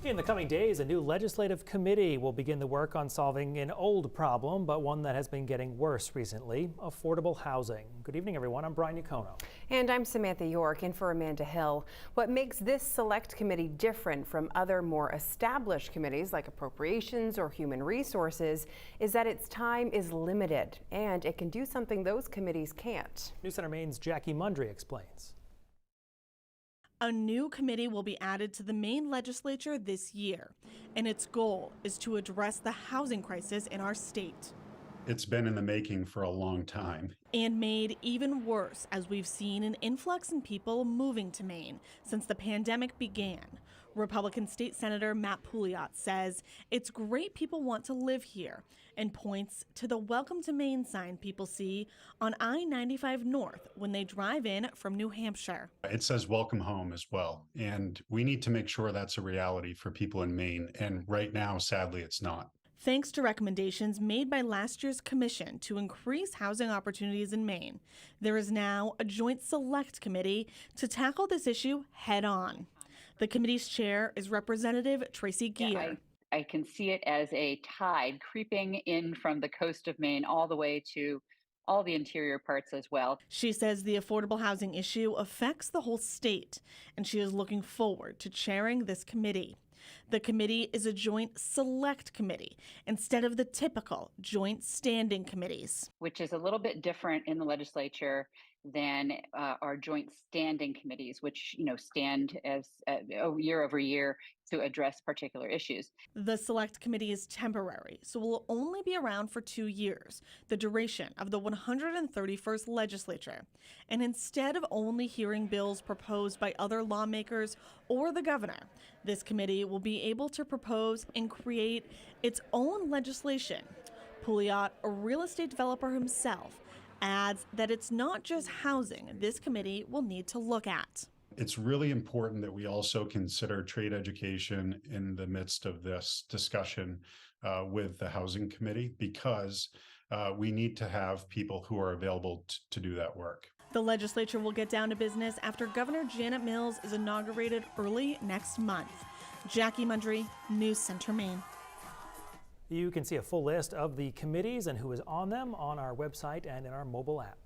In the coming days, a new legislative committee will begin the work on solving an old problem, but one that has been getting worse recently: affordable housing. Good evening, everyone. I'm Brian Yacono. And I'm Samantha York, in for Amanda Hill. What makes this select committee different from other more established committees like Appropriations or Human Resources is that its time is limited and it can do something those committees can't. News Center Maine's Jackie Mundry explains. A new committee will be added to the Maine legislature this year, and its goal is to address the housing crisis in our state. It's been in the making for a long time. And made even worse as we've seen an influx in people moving to Maine since the pandemic began. Republican State Senator Matt Pouliot says it's great people want to live here and points to the Welcome to Maine sign people see on I-95 North when they drive in from New Hampshire. It says welcome home as well, and we need to make sure that's a reality for people in Maine, and right now, sadly, it's not. Thanks to recommendations made by last year's commission to increase housing opportunities in Maine, there is now a joint select committee to tackle this issue head on. The committee's chair is Representative Tracy Geer. I can see it as a tide creeping in from the coast of Maine all the way to all the interior parts as well. She says the affordable housing issue affects the whole state, and she is looking forward to chairing this committee. The committee is a joint select committee instead of the typical joint standing committees, which is a little bit different in the legislature than our joint standing committees, which stand as year over year to address particular issues. The select committee is temporary, so will only be around for 2 years, the duration of the 131st legislature. And instead of only hearing bills proposed by other lawmakers or the governor, this committee will be able to propose and create its own legislation. Pouliot, a real estate developer himself, adds that it's not just housing this committee will need to look at. It's really important that we also consider trade education in the midst of this discussion with the Housing Committee, because we need to have people who are available to do that work. The legislature will get down to business after Governor Janet Mills is inaugurated early next month. Jackie Mundry, News Center, Maine. You can see a full list of the committees and who is on them on our website and in our mobile app.